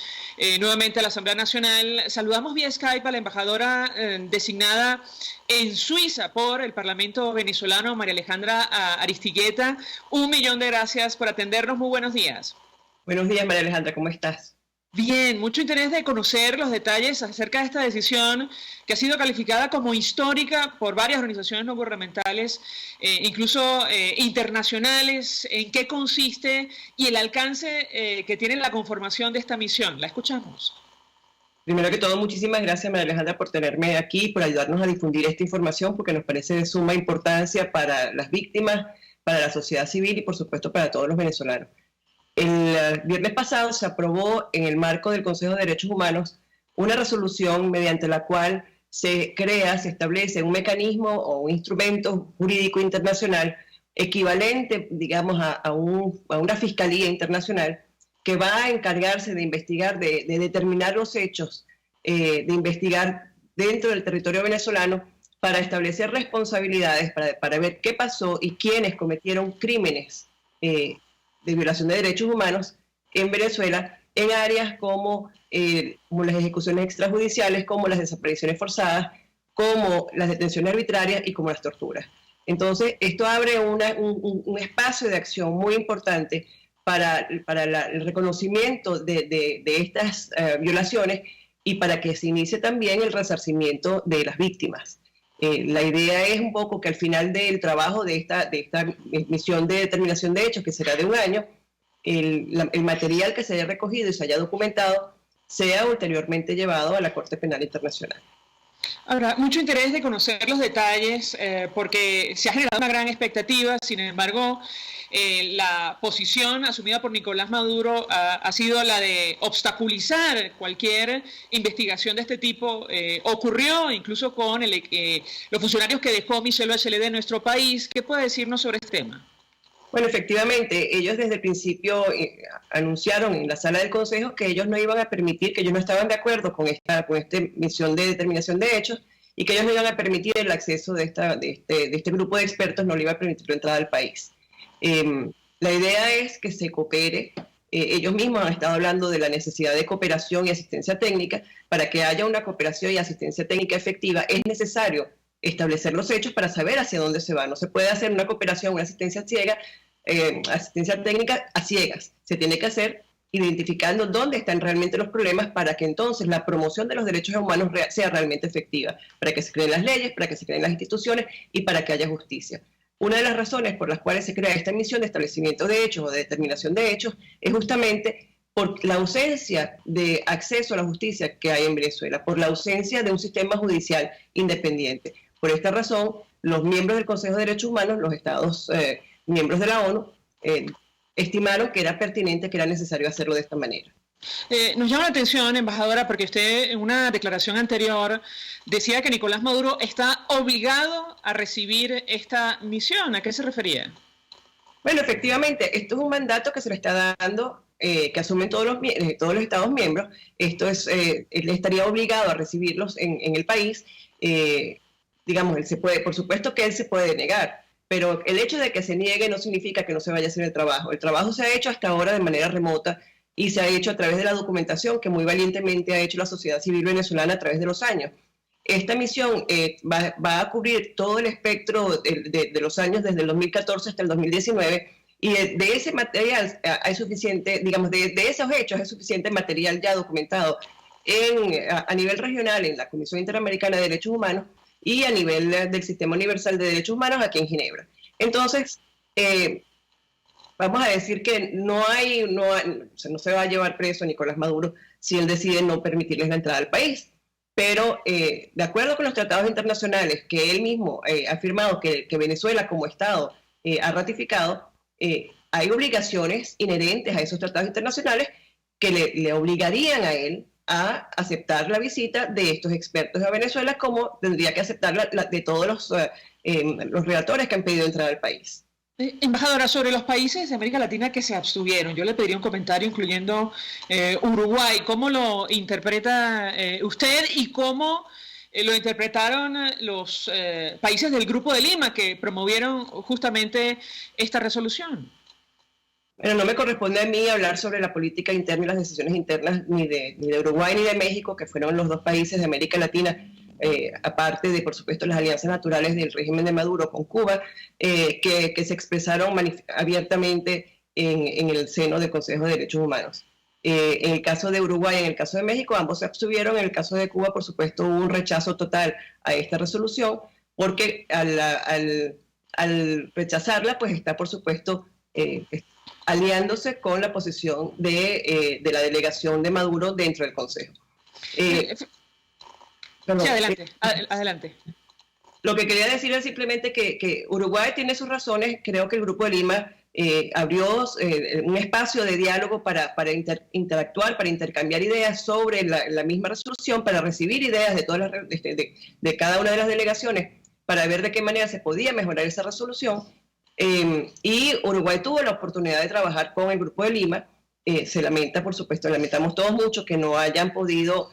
nuevamente a la Asamblea Nacional. Saludamos vía Skype a la embajadora designada en Suiza por el Parlamento venezolano, María Alejandra Aristigueta. 1.000.000 de gracias por atendernos. Muy buenos días. Buenos días, María Alejandra, ¿cómo estás? Bien, mucho interés de conocer los detalles acerca de esta decisión que ha sido calificada como histórica por varias organizaciones no gubernamentales, incluso internacionales. ¿En qué consiste y el alcance que tiene la conformación de esta misión? La escuchamos. Primero que todo, muchísimas gracias, María Alejandra, por tenerme aquí, por ayudarnos a difundir esta información, porque nos parece de suma importancia para las víctimas, para la sociedad civil y, por supuesto, para todos los venezolanos. El viernes pasado se aprobó en el marco del Consejo de Derechos Humanos una resolución mediante la cual se establece un mecanismo o un instrumento jurídico internacional equivalente, digamos, a una fiscalía internacional que va a encargarse de investigar, de determinar los hechos, de investigar dentro del territorio venezolano para establecer responsabilidades, para ver qué pasó y quiénes cometieron crímenes de violación de derechos humanos en Venezuela, en áreas como las ejecuciones extrajudiciales, como las desapariciones forzadas, como las detenciones arbitrarias y como las torturas. Entonces, esto abre un espacio de acción muy importante para el reconocimiento de estas violaciones y para que se inicie también el resarcimiento de las víctimas. La idea es un poco que al final del trabajo de esta misión de determinación de hechos, que será de 1 año, el material que se haya recogido y se haya documentado sea ulteriormente llevado a la Corte Penal Internacional. Ahora, mucho interés de conocer los detalles porque se ha generado una gran expectativa. Sin embargo, la posición asumida por Nicolás Maduro ha sido la de obstaculizar cualquier investigación de este tipo. Ocurrió incluso con los funcionarios que dejó Michelle Bachelet de nuestro país. ¿Qué puede decirnos sobre este tema? Bueno, efectivamente, ellos desde el principio anunciaron en la sala del Consejo que ellos no iban a permitir, que ellos no estaban de acuerdo con esta misión de determinación de hechos y que ellos no iban a permitir el acceso de este grupo de expertos, no le iba a permitir la entrada al país. La idea es que se coopere. Ellos mismos han estado hablando de la necesidad de cooperación y asistencia técnica. Para que haya una cooperación y asistencia técnica efectiva es necesario establecer los hechos para saber hacia dónde se va. No se puede hacer una cooperación, una asistencia técnica a ciegas. Se tiene que hacer identificando dónde están realmente los problemas para que entonces la promoción de los derechos humanos sea realmente efectiva, para que se creen las leyes, para que se creen las instituciones y para que haya justicia. Una de las razones por las cuales se crea esta misión de establecimiento de hechos o de determinación de hechos es justamente por la ausencia de acceso a la justicia que hay en Venezuela, por la ausencia de un sistema judicial independiente. Por esta razón, los miembros del Consejo de Derechos Humanos, los Estados miembros de la ONU, estimaron que era pertinente, que era necesario hacerlo de esta manera. Nos llama la atención, embajadora, porque usted en una declaración anterior decía que Nicolás Maduro está obligado a recibir esta misión. ¿A qué se refería? Bueno, efectivamente, esto es un mandato que se le está dando, que asumen todos los Estados miembros. Esto es, él estaría obligado a recibirlos en el país. Digamos, él se puede, por supuesto que él se puede negar, pero el hecho de que se niegue no significa que no se vaya a hacer el trabajo. El trabajo se ha hecho hasta ahora de manera remota y se ha hecho a través de la documentación que muy valientemente ha hecho la sociedad civil venezolana a través de los años. Esta misión va a cubrir todo el espectro de los años desde el 2014 hasta el 2019 y de ese material hay suficiente, digamos, de esos hechos es suficiente material ya documentado a nivel regional en la Comisión Interamericana de Derechos Humanos y a nivel del Sistema Universal de Derechos Humanos aquí en Ginebra. Entonces, vamos a decir que no se va a llevar preso a Nicolás Maduro si él decide no permitirles la entrada al país. Pero de acuerdo con los tratados internacionales que él mismo ha firmado, que Venezuela como Estado ha ratificado, hay obligaciones inherentes a esos tratados internacionales que le obligarían a él a aceptar la visita de estos expertos a Venezuela, como tendría que aceptar de todos los relatores que han pedido entrar al país. Embajadora, sobre los países de América Latina que se abstuvieron, yo le pediría un comentario incluyendo Uruguay. ¿Cómo lo interpreta usted y cómo lo interpretaron los países del Grupo de Lima que promovieron justamente esta resolución? Bueno, no me corresponde a mí hablar sobre la política interna y las decisiones internas ni de Uruguay ni de México, que fueron los dos países de América Latina, aparte de, por supuesto, las alianzas naturales del régimen de Maduro con Cuba, que se expresaron abiertamente en el seno del Consejo de Derechos Humanos. En el caso de Uruguay y en el caso de México, ambos se abstuvieron. En el caso de Cuba, por supuesto, hubo un rechazo total a esta resolución, porque al rechazarla, pues está, por supuesto, aliándose con la posición de la delegación de Maduro dentro del Consejo. Sí, adelante. Lo que quería decir es simplemente que Uruguay tiene sus razones. Creo que el Grupo de Lima abrió un espacio de diálogo para interactuar, para intercambiar ideas sobre la misma resolución, para recibir ideas de todas de cada una de las delegaciones, para ver de qué manera se podía mejorar esa resolución. Y Uruguay tuvo la oportunidad de trabajar con el Grupo de Lima. Se lamenta, por supuesto, lamentamos todos mucho que no hayan podido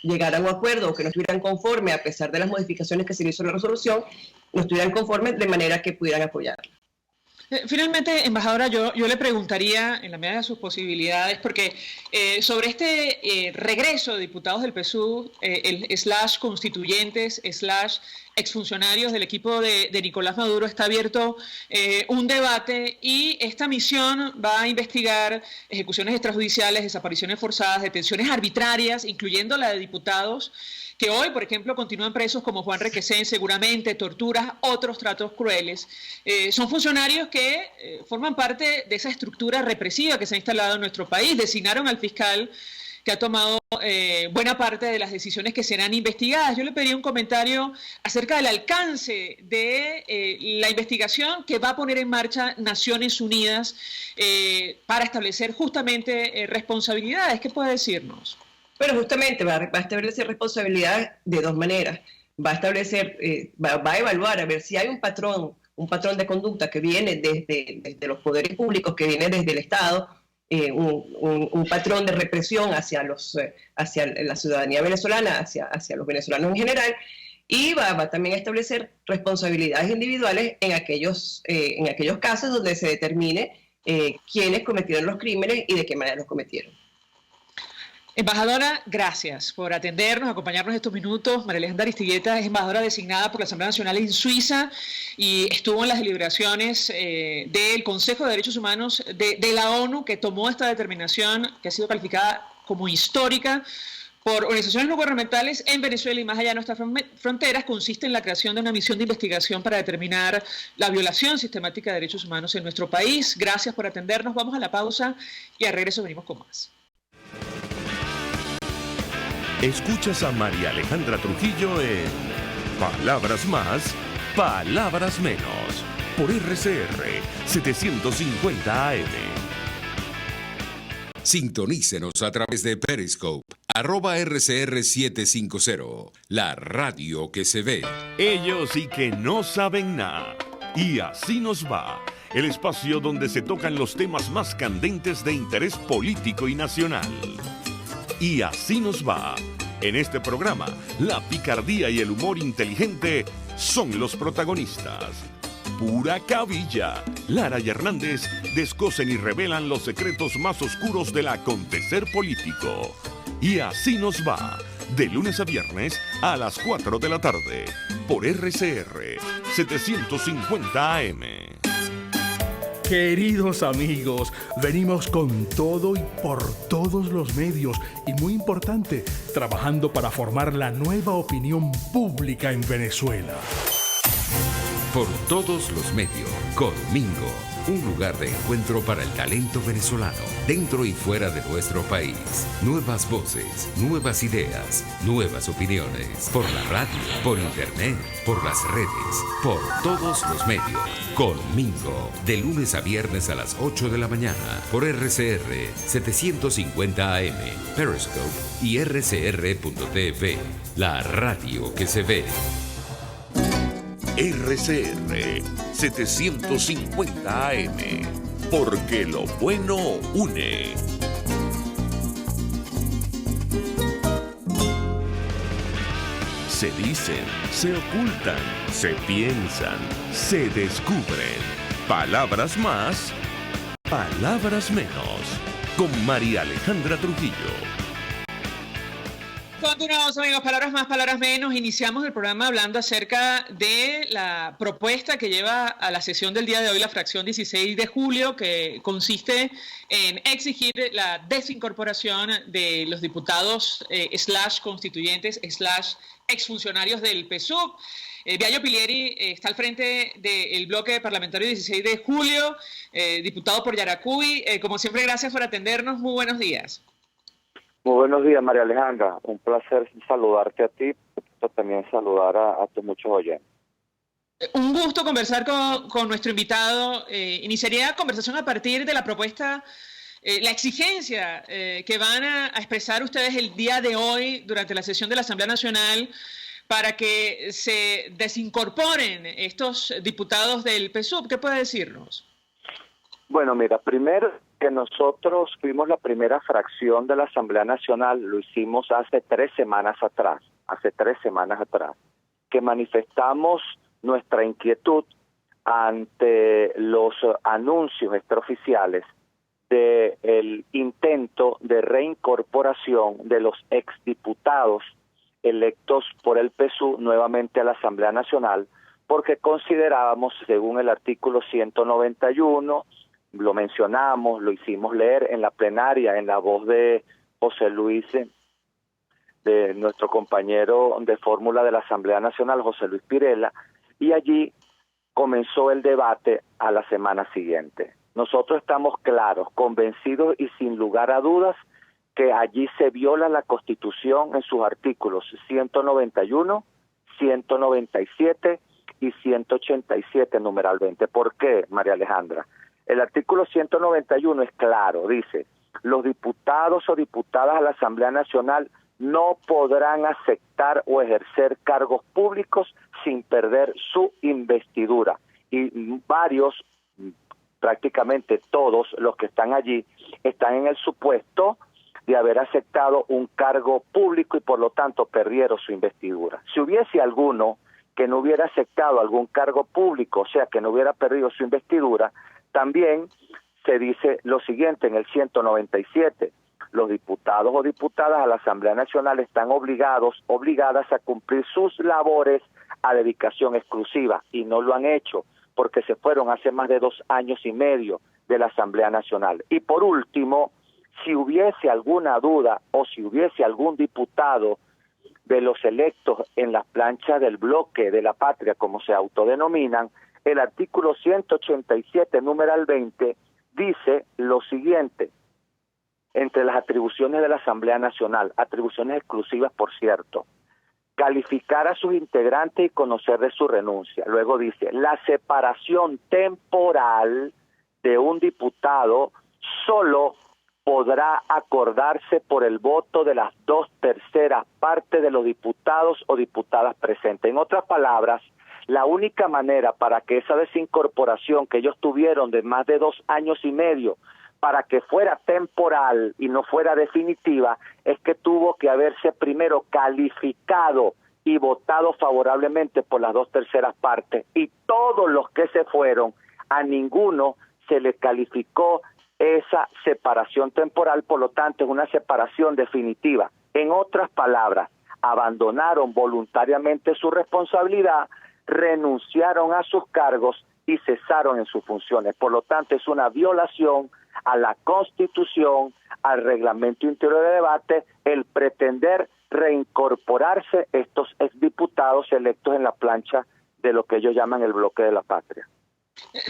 llegar a un acuerdo o que no estuvieran conformes, a pesar de las modificaciones que se hizo en la resolución, no estuvieran conformes de manera que pudieran apoyarla. Finalmente, embajadora, yo le preguntaría, en la medida de sus posibilidades, porque sobre este regreso de diputados del PSUV, / constituyentes, / exfuncionarios del equipo de Nicolás Maduro, está abierto un debate y esta misión va a investigar ejecuciones extrajudiciales, desapariciones forzadas, detenciones arbitrarias, incluyendo la de diputados, que hoy, por ejemplo, continúan presos como Juan Requesén, seguramente, torturas, otros tratos crueles. Son funcionarios que forman parte de esa estructura represiva que se ha instalado en nuestro país. Designaron al fiscal que ha tomado buena parte de las decisiones que serán investigadas. Yo le pediría un comentario acerca del alcance de la investigación que va a poner en marcha Naciones Unidas para establecer justamente responsabilidades. ¿Qué puede decirnos? Bueno, justamente va a establecer responsabilidades de dos maneras. Va a establecer, va a evaluar a ver si hay un patrón un patrón de conducta que viene desde los poderes públicos, que viene desde el Estado, un patrón de represión hacia la ciudadanía venezolana, hacia los venezolanos en general, y va también a establecer responsabilidades individuales en aquellos casos donde se determine quiénes cometieron los crímenes y de qué manera los cometieron. Embajadora, gracias por atendernos, acompañarnos estos minutos. María Alejandra Aristigueta es embajadora designada por la Asamblea Nacional en Suiza y estuvo en las deliberaciones del Consejo de Derechos Humanos de la ONU, que tomó esta determinación que ha sido calificada como histórica por organizaciones no gubernamentales en Venezuela y más allá de nuestras fronteras. Consiste en la creación de una misión de investigación para determinar la violación sistemática de derechos humanos en nuestro país. Gracias por atendernos. Vamos a la pausa y al regreso venimos con más. Escuchas a María Alejandra Trujillo en Palabras Más, Palabras Menos, por RCR 750 AM. Sintonícenos a través de Periscope, @RCR750, la radio que se ve. Ellos y que no saben nada. Y así nos va, el espacio donde se tocan los temas más candentes de interés político y nacional. Y así nos va. En este programa, la picardía y el humor inteligente son los protagonistas. Pura cabilla. Lara y Hernández descosen y revelan los secretos más oscuros del acontecer político. Y así nos va, de lunes a viernes a las 4 de la tarde, por RCR 750 AM. Queridos amigos, venimos con todo y por todos los medios y muy importante, trabajando para formar la nueva opinión pública en Venezuela. Por todos los medios, Conmingo, un lugar de encuentro para el talento venezolano, dentro y fuera de nuestro país. Nuevas voces, nuevas ideas, nuevas opiniones. Por la radio, por internet, por las redes, por todos los medios. Conmingo, de lunes a viernes a las 8 de la mañana, por RCR 750 AM, Periscope y RCR.tv, la radio que se ve. RCR 750 AM, porque lo bueno une. Se dicen, se ocultan, se piensan, se descubren. Palabras más, palabras menos. Con María Alejandra Trujillo. Continuamos, amigos, palabras más, palabras menos. Iniciamos el programa hablando acerca de la propuesta que lleva a la sesión del día de hoy la fracción 16 de julio, que consiste en exigir la desincorporación de los diputados /constituyentes /exfuncionarios del PSUV. Viayo Pilieri está al frente del bloque parlamentario 16 de julio, diputado por Yaracuy. Como siempre, gracias por atendernos. Muy buenos días. Muy buenos días, María Alejandra. Un placer saludarte a ti, pero también saludar a tus muchos oyentes. Un gusto conversar con nuestro invitado. Iniciaría la conversación a partir de la propuesta, la exigencia que van a expresar ustedes el día de hoy durante la sesión de la Asamblea Nacional para que se desincorporen estos diputados del PSUV. ¿Qué puede decirnos? Bueno, mira, primero que nosotros fuimos la primera fracción de la Asamblea Nacional, lo hicimos hace 3 semanas atrás, que manifestamos nuestra inquietud ante los anuncios extraoficiales del intento de reincorporación de los exdiputados electos por el PSUV nuevamente a la Asamblea Nacional, porque considerábamos, según el artículo 191, lo mencionamos, lo hicimos leer en la plenaria en la voz de José Luis, de nuestro compañero de fórmula de la Asamblea Nacional, José Luis Pirela, y allí comenzó el debate a la semana siguiente. Nosotros estamos claros, convencidos y sin lugar a dudas que allí se viola la Constitución en sus artículos 191, 197 y 187, numeral 20. ¿Por qué, María Alejandra? El artículo 191 es claro, dice: los diputados o diputadas a la Asamblea Nacional no podrán aceptar o ejercer cargos públicos sin perder su investidura. y varios, prácticamente todos los que están allí, están en el supuesto de haber aceptado un cargo público y por lo tanto perdieron su investidura. Si hubiese alguno que no hubiera aceptado algún cargo público, o sea, que no hubiera perdido su investidura, también se dice lo siguiente en el 197, los diputados o diputadas a la Asamblea Nacional están obligadas a cumplir sus labores a dedicación exclusiva, y no lo han hecho porque se fueron hace más de 2 años y medio de la Asamblea Nacional. Y por último, si hubiese alguna duda o si hubiese algún diputado de los electos en las planchas del bloque de la patria, como se autodenominan, el artículo 187, numeral 20, dice lo siguiente: entre las atribuciones de la Asamblea Nacional, atribuciones exclusivas, por cierto, calificar a sus integrantes y conocer de su renuncia. Luego dice, la separación temporal de un diputado solo podrá acordarse por el voto de las 2/3 partes de los diputados o diputadas presentes. En otras palabras, la única manera para que esa desincorporación que ellos tuvieron de más de 2 años y medio, para que fuera temporal y no fuera definitiva, es que tuvo que haberse primero calificado y votado favorablemente por las 2/3 partes, y todos los que se fueron, a ninguno se les calificó esa separación temporal, por lo tanto es una separación definitiva. En otras palabras, abandonaron voluntariamente su responsabilidad, renunciaron a sus cargos y cesaron en sus funciones. Por lo tanto, es una violación a la Constitución, al reglamento interior de debate, el pretender reincorporarse estos exdiputados electos en la plancha de lo que ellos llaman el bloque de la patria.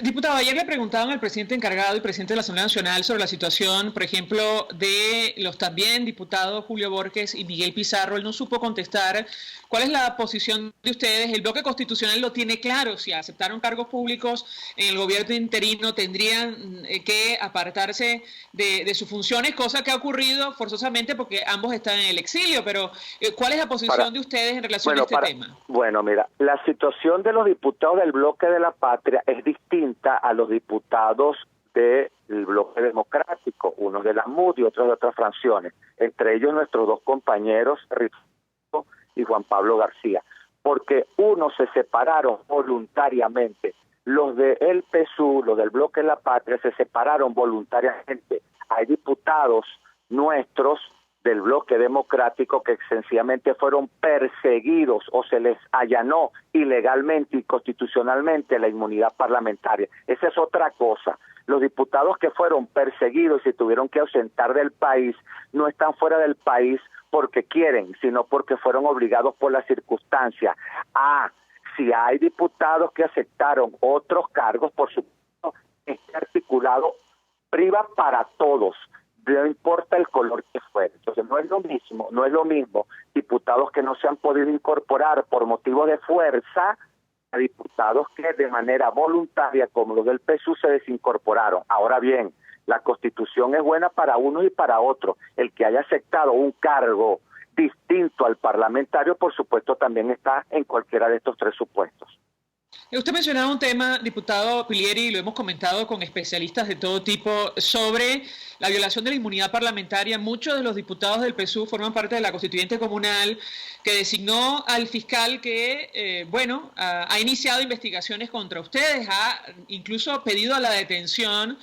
Diputado, ayer le preguntaban al presidente encargado y presidente de la Asamblea Nacional sobre la situación, por ejemplo, de los también diputados Julio Borges y Miguel Pizarro. Él no supo contestar cuál es la posición de ustedes. El bloque constitucional lo tiene claro: si aceptaron cargos públicos en el gobierno interino tendrían que apartarse de sus funciones, cosa que ha ocurrido forzosamente porque ambos están en el exilio. Pero ¿cuál es la posición de ustedes en relación a este tema? Bueno, mira, la situación de los diputados del bloque de la patria es distinta a los diputados del bloque democrático, unos de la MUD y otros de otras fracciones, entre ellos nuestros 2 compañeros, Ricardo y Juan Pablo García, porque unos se separaron voluntariamente, los del PSU, los del bloque de la patria, se separaron voluntariamente. Hay diputados nuestros del bloque democrático que sencillamente fueron perseguidos o se les allanó ilegalmente y constitucionalmente la inmunidad parlamentaria. Esa es otra cosa. Los diputados que fueron perseguidos y se tuvieron que ausentar del país no están fuera del país porque quieren, sino porque fueron obligados por las circunstancias. Si hay diputados que aceptaron otros cargos, por supuesto, este articulado priva para todos, no importa el color que fuera. Entonces no es lo mismo diputados que no se han podido incorporar por motivos de fuerza a diputados que de manera voluntaria, como los del PSU, se desincorporaron. Ahora bien, la Constitución es buena para uno y para otro. El que haya aceptado un cargo distinto al parlamentario, por supuesto, también está en cualquiera de estos 3 supuestos. Usted mencionaba un tema, diputado Pilieri, y lo hemos comentado con especialistas de todo tipo, sobre la violación de la inmunidad parlamentaria. Muchos de los diputados del PSU forman parte de la constituyente comunal que designó al fiscal que, ha iniciado investigaciones contra ustedes, ha incluso pedido a la detención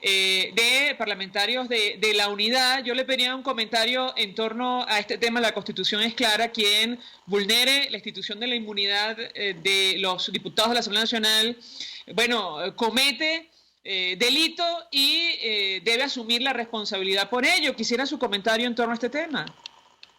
de parlamentarios de la unidad. Yo le pedía un comentario en torno a este tema. La Constitución es clara: quien vulnere la institución de la inmunidad de los diputados de la Asamblea Nacional, comete delito y debe asumir la responsabilidad por ello. Quisiera su comentario en torno a este tema.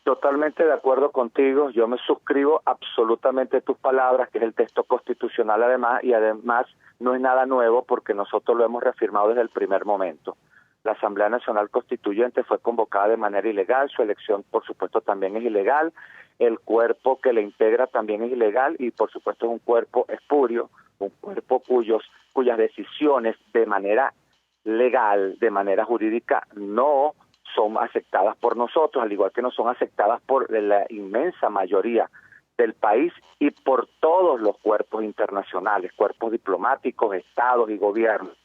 Totalmente de acuerdo contigo. Yo me suscribo absolutamente a tus palabras, que es el texto constitucional además no es nada nuevo porque nosotros lo hemos reafirmado desde el primer momento. La Asamblea Nacional Constituyente fue convocada de manera ilegal, su elección por supuesto también es ilegal, el cuerpo que le integra también es ilegal y por supuesto es un cuerpo espurio, un cuerpo cuyas decisiones de manera legal, de manera jurídica, no son aceptadas por nosotros, al igual que no son aceptadas por la inmensa mayoría del país y por todos los cuerpos internacionales, cuerpos diplomáticos, estados y gobiernos.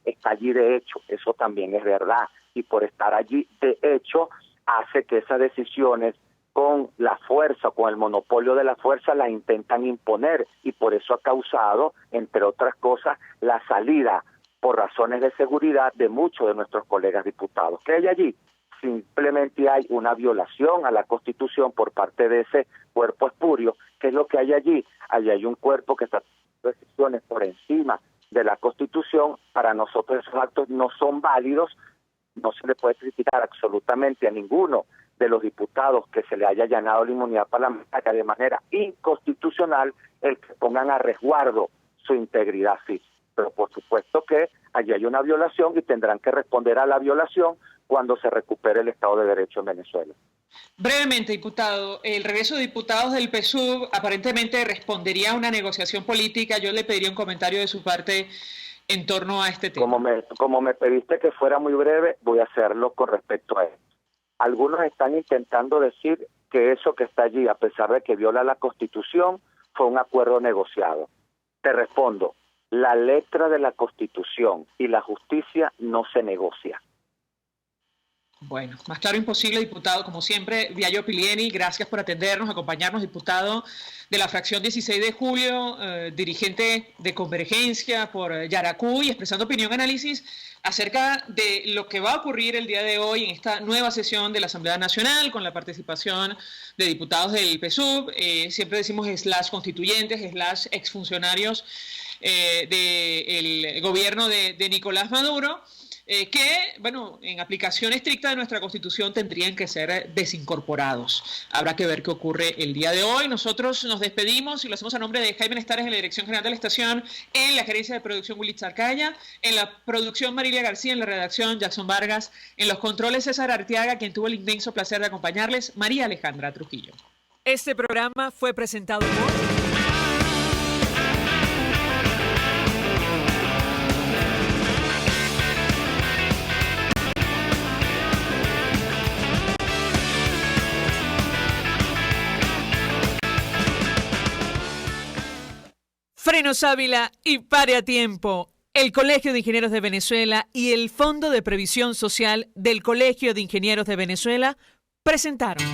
Está allí de hecho, eso también es verdad, y por estar allí de hecho hace que esas decisiones con la fuerza, con el monopolio de la fuerza, las intentan imponer, y por eso ha causado, entre otras cosas, la salida por razones de seguridad de muchos de nuestros colegas diputados. ¿Qué hay allí? Simplemente hay una violación a la Constitución por parte de ese cuerpo espurio. ¿Qué es lo que hay allí? Allí hay un cuerpo que está tomando decisiones por encima de la Constitución. Para nosotros esos actos no son válidos, no se le puede criticar absolutamente a ninguno de los diputados que se le haya allanado la inmunidad parlamentaria de manera inconstitucional el que pongan a resguardo su integridad física. Pero por supuesto que allí hay una violación y tendrán que responder a la violación cuando se recupere el Estado de Derecho en Venezuela. Brevemente, diputado, el regreso de diputados del PSUV aparentemente respondería a una negociación política. Yo le pediría un comentario de su parte en torno a este tema. Como me pediste que fuera muy breve, voy a hacerlo con respecto a esto. Algunos están intentando decir que eso que está allí, a pesar de que viola la Constitución, fue un acuerdo negociado. Te respondo, la letra de la Constitución y la justicia no se negocia. Bueno, más claro imposible, diputado. Como siempre, Diallo Pilieni, gracias por atendernos, acompañarnos, diputado de la fracción 16 de julio, dirigente de Convergencia por Yaracuy, expresando opinión y análisis acerca de lo que va a ocurrir el día de hoy en esta nueva sesión de la Asamblea Nacional con la participación de diputados del PSUV, siempre decimos / constituyentes, / exfuncionarios del gobierno de Nicolás Maduro, que, bueno, en aplicación estricta de nuestra Constitución tendrían que ser desincorporados. Habrá que ver qué ocurre el día de hoy. Nosotros nos despedimos y lo hacemos a nombre de Jaime Nestares en la Dirección General de la Estación, en la gerencia de producción Willy Zarcaya, en la producción Marilia García, en la redacción Jackson Vargas, en los controles César Arteaga, quien tuvo el inmenso placer de acompañarles, María Alejandra Trujillo. Este programa fue presentado por... Frenos Ávila y Pare a Tiempo. El Colegio de Ingenieros de Venezuela y el Fondo de Previsión Social del Colegio de Ingenieros de Venezuela presentaron